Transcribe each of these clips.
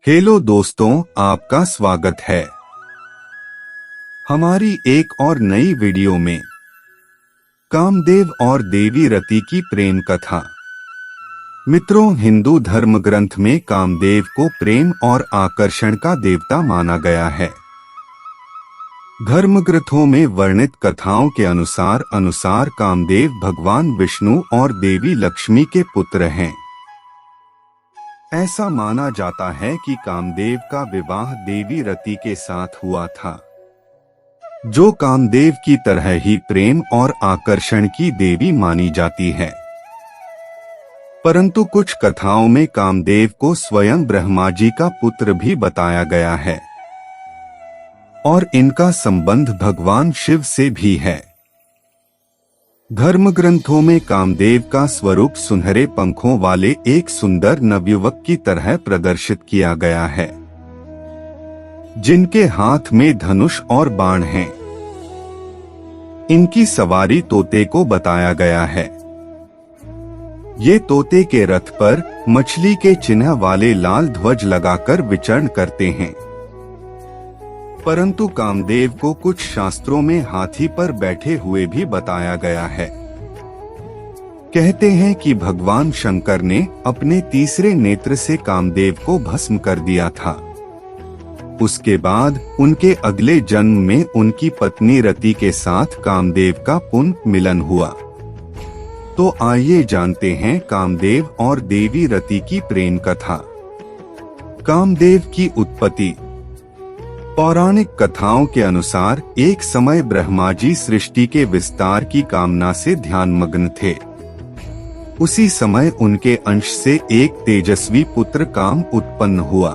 Hello दोस्तों, आपका स्वागत है हमारी एक और नई वीडियो में। कामदेव और देवी रति की प्रेम कथा। मित्रों, हिंदू धर्म ग्रंथ में कामदेव को प्रेम और आकर्षण का देवता माना गया है। धर्म ग्रंथों में वर्णित कथाओं के अनुसार कामदेव भगवान विष्णु और देवी लक्ष्मी के पुत्र हैं। ऐसा माना जाता है कि कामदेव का विवाह देवी रति के साथ हुआ था, जो कामदेव की तरह ही प्रेम और आकर्षण की देवी मानी जाती है। परंतु कुछ कथाओं में कामदेव को स्वयं ब्रह्मा जी का पुत्र भी बताया गया है और इनका संबंध भगवान शिव से भी है। धर्म ग्रंथों में कामदेव का स्वरूप सुनहरे पंखों वाले एक सुंदर नवयुवक की तरह प्रदर्शित किया गया है, जिनके हाथ में धनुष और बाण हैं। इनकी सवारी तोते को बताया गया है। ये तोते के रथ पर मछली के चिन्ह वाले लाल ध्वज लगाकर विचरण करते हैं। परंतु कामदेव को कुछ शास्त्रों में हाथी पर बैठे हुए भी बताया गया है। कहते हैं कि भगवान शंकर ने अपने तीसरे नेत्र से कामदेव को भस्म कर दिया था। उसके बाद उनके अगले जन्म में उनकी पत्नी रति के साथ कामदेव का पुनः मिलन हुआ। तो आइए जानते हैं कामदेव और देवी रति की प्रेम कथा। कामदेव की उत्पत्ति। पौराणिक कथाओं के अनुसार एक समय ब्रह्मा जी सृष्टि के विस्तार की कामना से ध्यानमग्न थे। उसी समय उनके अंश से एक तेजस्वी पुत्र काम उत्पन्न हुआ।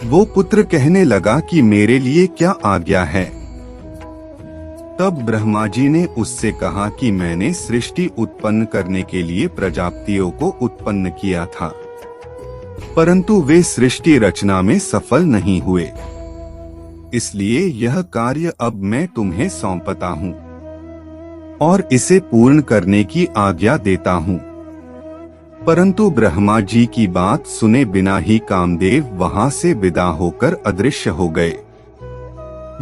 वो पुत्र कहने लगा कि मेरे लिए क्या आज्ञा है। तब ब्रह्मा जी ने उससे कहा कि मैंने सृष्टि उत्पन्न करने के लिए प्रजापतियों को उत्पन्न किया था, परंतु वे सृष्टि रचना में सफल नहीं हुए। इसलिए यह कार्य अब मैं तुम्हें सौंपता हूँ और इसे पूर्ण करने की आज्ञा देता हूँ। परंतु ब्रह्मा जी की बात सुने बिना ही कामदेव वहां से विदा होकर अदृश्य हो गए।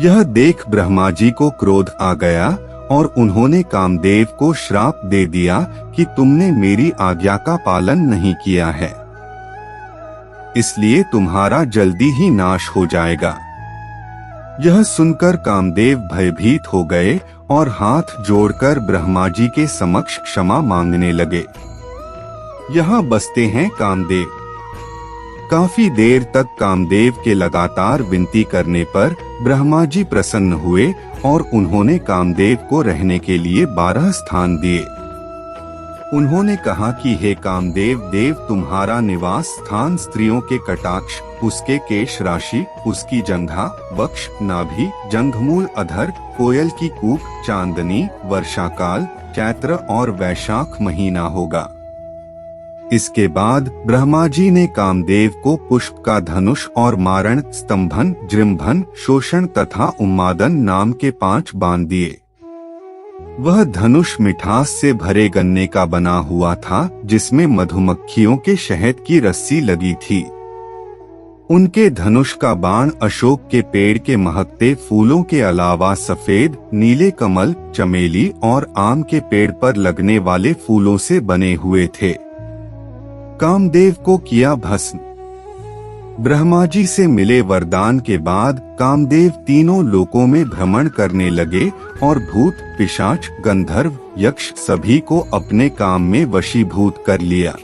यह देख ब्रह्मा जी को क्रोध आ गया और उन्होंने कामदेव को श्राप दे दिया कि तुमने मेरी आज्ञा का पालन नहीं किया है, इसलिए तुम्हारा जल्दी ही नाश हो जाएगा। यह सुनकर कामदेव भयभीत हो गए और हाथ जोड़कर ब्रह्मा जी के समक्ष क्षमा मांगने लगे। यहाँ बसते हैं कामदेव। काफी देर तक कामदेव के लगातार विनती करने पर ब्रह्मा जी प्रसन्न हुए और उन्होंने कामदेव को रहने के लिए 12 स्थान दिए। उन्होंने कहा कि हे कामदेव देव, तुम्हारा निवास स्थान स्त्रियों के कटाक्ष, उसके केश राशि, उसकी जंघा, वक्ष, नाभि, जंघमूल, अधर, कोयल की कूक, चांदनी, वर्षाकाल, चैत्र और वैशाख महीना होगा। इसके बाद ब्रह्मा जी ने कामदेव को पुष्प का धनुष और मारण, स्तंभन, जृंभन, शोषण तथा उन्मादन नाम के 5 बाण दिए। वह धनुष मिठास से भरे गन्ने का बना हुआ था, जिसमें मधुमक्खियों के शहद की रस्सी लगी थी। उनके धनुष का बाण अशोक के पेड़ के महकते फूलों के अलावा सफेद, नीले कमल, चमेली और आम के पेड़ पर लगने वाले फूलों से बने हुए थे। कामदेव को किया भस्म। ब्रह्मा जी से मिले वरदान के बाद कामदेव तीनों लोकों में भ्रमण करने लगे और भूत, पिशाच, गंधर्व, यक्ष सभी को अपने काम में वशीभूत कर लिया।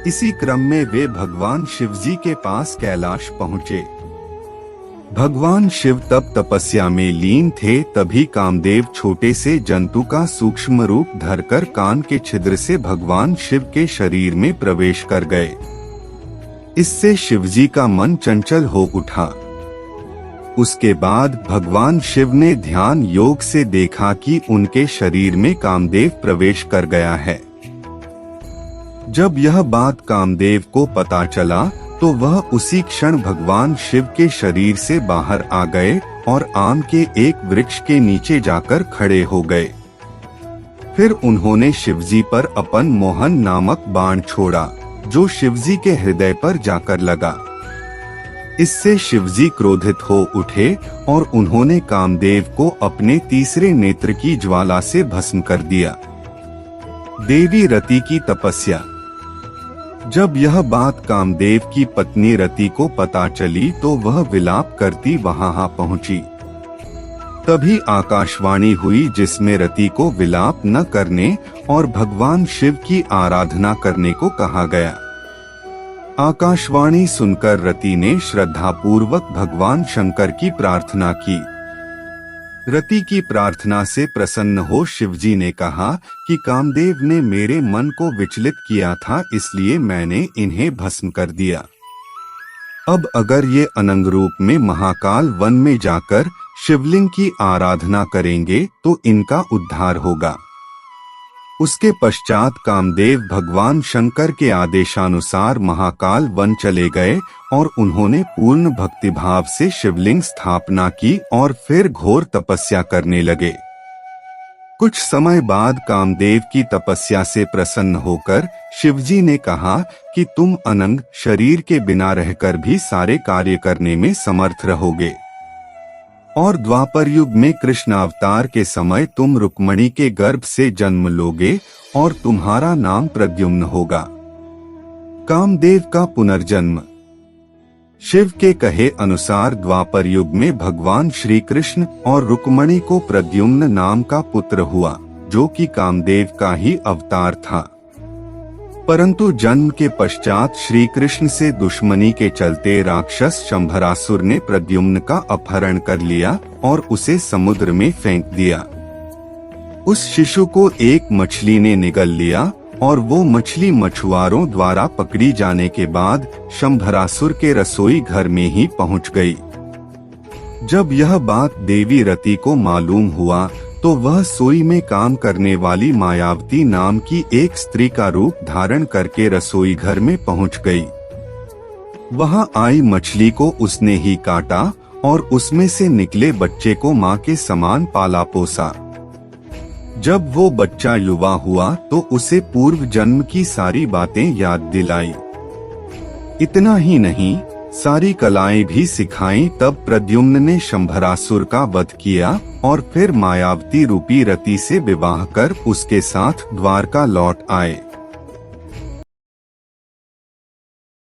इसी क्रम में वे भगवान शिवजी के पास कैलाश पहुँचे। भगवान शिव तब तपस्या में लीन थे। तभी कामदेव छोटे से जंतु का सूक्ष्म रूप धरकर कान के छिद्र से भगवान शिव के शरीर में प्रवेश कर गए। इससे शिवजी का मन चंचल हो उठा। उसके बाद भगवान शिव ने ध्यान योग से देखा कि उनके शरीर में कामदेव प्रवेश कर गया है। जब यह बात कामदेव को पता चला तो वह उसी क्षण भगवान शिव के शरीर से बाहर आ गए और आम के एक वृक्ष के नीचे जाकर खड़े हो गए। फिर उन्होंने शिवजी पर अपन मोहन नामक बाण छोड़ा, जो शिवजी के हृदय पर जाकर लगा। इससे शिवजी क्रोधित हो उठे और उन्होंने कामदेव को अपने तीसरे नेत्र की ज्वाला से भस्म कर दिया। देवी रति की तपस्या। जब यह बात कामदेव की पत्नी रति को पता चली तो वह विलाप करती वहां पहुंची। तभी आकाशवाणी हुई जिसमें रति को विलाप न करने और भगवान शिव की आराधना करने को कहा गया। आकाशवाणी सुनकर रति ने श्रद्धापूर्वक भगवान शंकर की प्रार्थना की। रति की प्रार्थना से प्रसन्न हो शिवजी ने कहा कि कामदेव ने मेरे मन को विचलित किया था, इसलिए मैंने इन्हें भस्म कर दिया। अब अगर ये अनंग रूप में महाकाल वन में जाकर शिवलिंग की आराधना करेंगे तो इनका उद्धार होगा। उसके पश्चात कामदेव भगवान शंकर के आदेशानुसार महाकाल वन चले गए और उन्होंने पूर्ण भक्तिभाव से शिवलिंग स्थापना की और फिर घोर तपस्या करने लगे। कुछ समय बाद कामदेव की तपस्या से प्रसन्न होकर शिवजी ने कहा कि तुम अनंग शरीर के बिना रहकर भी सारे कार्य करने में समर्थ रहोगे और द्वापर युग में कृष्ण अवतार के समय तुम रुक्मणी के गर्भ से जन्म लोगे और तुम्हारा नाम प्रद्युम्न होगा। कामदेव का पुनर्जन्म। शिव के कहे अनुसार द्वापर युग में भगवान श्री कृष्ण और रुक्मणी को प्रद्युम्न नाम का पुत्र हुआ, जो कि कामदेव का ही अवतार था। परंतु जन्म के पश्चात श्री कृष्ण से दुश्मनी के चलते राक्षस शंभरासुर ने प्रद्युम्न का अपहरण कर लिया और उसे समुद्र में फेंक दिया। उस शिशु को एक मछली ने निगल लिया और वो मछली मछुआरों द्वारा पकड़ी जाने के बाद शंभरासुर के रसोई घर में ही पहुंच गई। जब यह बात देवी रति को मालूम हुआ तो वह सोई में काम करने वाली मायावती नाम की एक स्त्री का रूप धारण करके रसोई घर में पहुंच गई। वहां आई मछली को उसने ही काटा और उसमें से निकले बच्चे को मां के समान पाला पोसा। जब वो बच्चा युवा हुआ तो उसे पूर्व जन्म की सारी बातें याद दिलाई। इतना ही नहीं, सारी कलाएं भी सिखाई। तब प्रद्युम्न ने शंभरासुर का वध किया और फिर मायावती रूपी रति से विवाह कर उसके साथ द्वारका लौट आए।